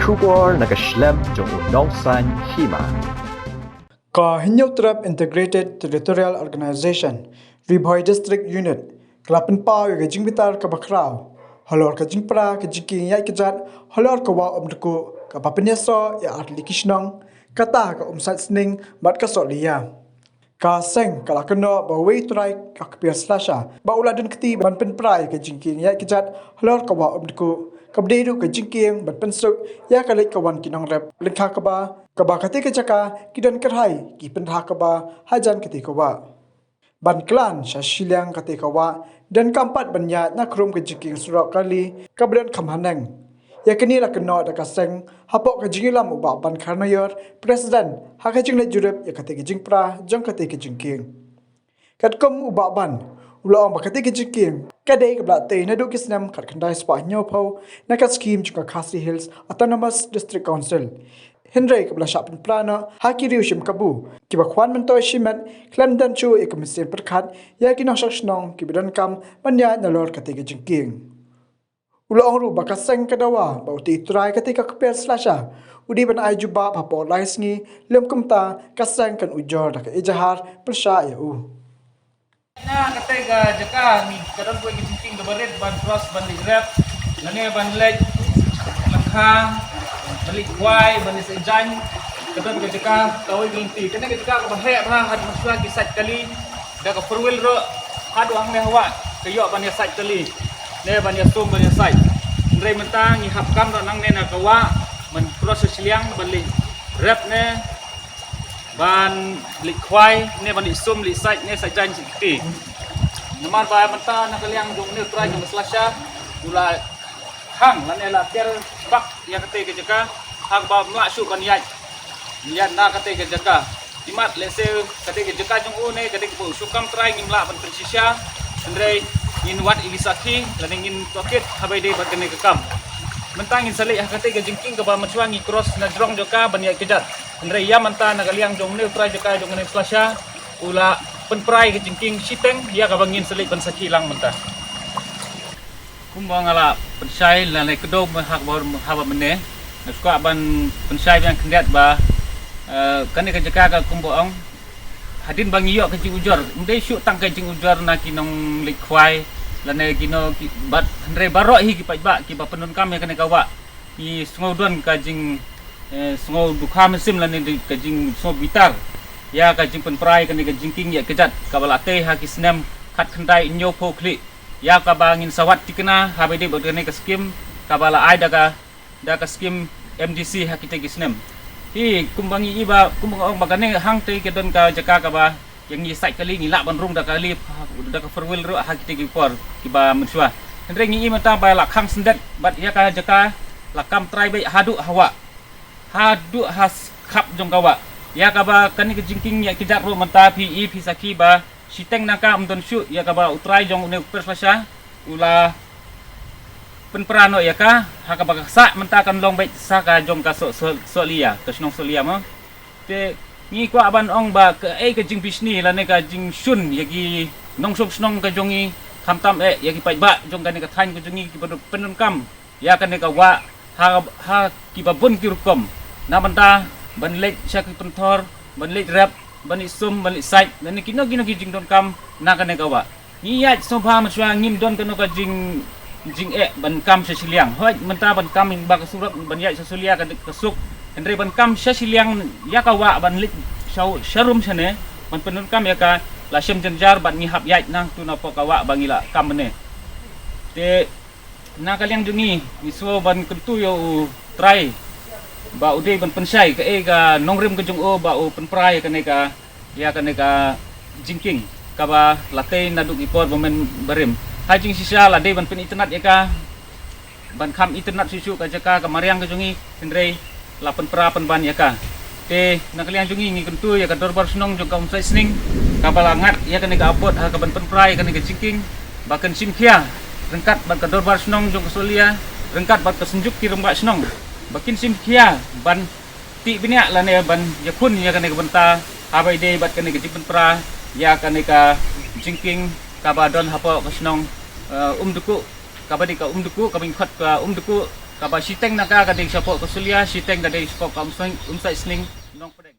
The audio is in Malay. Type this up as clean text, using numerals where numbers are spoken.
Shubor nagaslem jong Nongsan Hima. Ka Hinyotrap Integrated Territorial Organization, Ribhoi District Unit, Nongpynpra ke Jingbitar ka Bakrao, Halor ka Jingpra ke Jingkieng ya kejat, Halor ka wa omduku ka Papenyeso ya Atli Kishnong, kata ka Sat Sning bat ka Solia. Ka seng kala kena bawai turai ka Kepir Selasha, ba uladun keti Nongpynpra ke Jingkieng ya kejat, Halor ka wa omduku kabdedu ke Jingkieng bat pensuk ya kalik kawan kinong rep lengkha kaba kati kejaka kidan kerhai ki pendha kaba hajan keti kawa ban klan syashiliang kati kawa dan kampat banya nakrum ke Jingkieng surak kali kabdan kamhaneng ya kini la kena da kaseng Hapoh ke Jingilam uba ban karnayor presiden ha ke jinglet jurep ya kati ke Jingpra jong kati ke Jingkieng katkom uba ban ulang bakati ke Jingkieng kadai ke belate na duk kisnam kat kendai spa Hapoh na kat skim juga Khasi Hills Autonomous District Council Henry ke belasap plana haki riushim kabu ki bakwan mentoi shimat klan dan chu ekomesin perkat ya ki nok shnong ki bidan kam banya nalor kati ke Jingkieng ulang ru bakaseng kadawa bauti trai kati ka Kepir Selasha udi ban ai Jubab Hapoh lai Sngi lem kumta kaseng kan Ujor da ke Ejahar persya ya Nah, kata jaka ni kadang gue Jingkieng kebaret ban cross ban ligrap, lane ban leg, langkang, balik kuai, ban sejan, kadang ke jaka kawai gelenti, kadang ke jaka kebaret bah had masuk kisah kali, dah ke perwil ro, had wang lehwa, kayok ban site kali, ne ban sum ban site, ndai mentang ni hapkam ro nang ne nak kawa, men cross seliang balik rap ne ban lik kwai ne ban isum li site ne sajan sikti namar ba menta nak liang jong ne try jong Selasha ula hang lan ela tel bak yang kate ke jaka hang ba masuk ban yat na kate ke jaka timat lese kate ke jaka jong ne kate ke sukam try ngimla ban pensisya andre in wat ilisaki lan ingin toket habai de ban kene ke kam mentang in salik kate ke Jingkieng ke ba mencuangi cross na drong joka ban yat kejat andre ya manta nagaliang jong ne try jaka jong ne Selasha ula penprai ke Jingkieng siteng dia ka bangin selik ban sakilang menta kumbang ala pensai lan le kedo hak bor haba mene suka ban pensai yang kendat ba kan ke jaka ka kumboong hadin bang iyo ke Ujor ndai syuk tang ke Ujor na kinong likwai lan ne kino bat andre barok hi ki ba ki ba penun kam kan ka wa ki sngodon ka jing sngo dukha mesim lan ne ka jing so bitar ya ka Nongpynpra kan ke Jingkieng ya kejat kabalate ha ki snem khat khandai nyo pho kli ya ka bangin sawat tikna ha be de bodene ka skim kabala ai da ka skim MDC ha ki te ki snem hi kumbangi iba kumbang bagane hang te ke don ka jaka ka ba yang ni site kali ni la ban rung da kali da ka forwil ro ha ki te ki por ki ba mensua andre ngi mata ba la khang sendet bat ya ka jaka la kam try be hadu has khap jong kawa ya kaba kan ke Jingkieng ya kejat ro menta PE pisaki ba siteng naka amdon syu ya kaba utrai jong ne persasha ula Nongpynpra no ya ka ha kaba sa menta kan long bai sa ka jong ka so lia ka snong so lia mo te ni ko aban ong ba ke ke jing bisni la ne ka jing shun ya gi nong sop snong ka jongi khamtam ya gi pai ba jong ka ne ka thain ka jongi ki penun kam ya kan ne ka wa ha ki ba bun ki rukom na menta ban lek syak pentor ban lek rap ban isum ban site dan kino jing don kam na kan ka wa ni ya so pha ma swang ngim don kan ka jing ban kam sesiliang hoi menta ban kam ba ka surat ban ya sesulia ka suk andre ban kam sesiliang ya ka wa ban lek sharum sane ban penun kam ya ka la shem jenjar ban ni hap ya nang tu na po ka wa bangila kam ne te na kaliang jungi iso ban kentu yo try ba ude ban pensai ke ga nongrim ke jong o ba o Nongpynpra ka ne ka ya ka ne ka Jingkieng ka ba latei na duk ipor bamen barim hajing sisa la de ban pen internet ya ka ban kham internet susu ka jaka ka mariang ke jongiendre la Nongpynpra pen ban ya ka te na kalian jongi ngi kentu ya ka dorbar snong jong ka sning ka balangat ya ka ne ka apot ha ka ban Nongpynpra ka ne ka Jingkieng ba kan simkhia rengkat ban ka dorbar snong jong ka solia rengkat ba ka senjuk ki rembak snong bakin simkhia ban ti binya la ne ban yakun ya kan ne benta habai de bat kan ne Nongpynpra ya kan ne ka Jingkieng ka ba don Hapoh ka snong duku ka ba di ka duku ka bin khat ka duku kaba shiteng naka kading Hapoh kusulia shiteng kading Hapoh kamseng umsai sning Nongpynpra.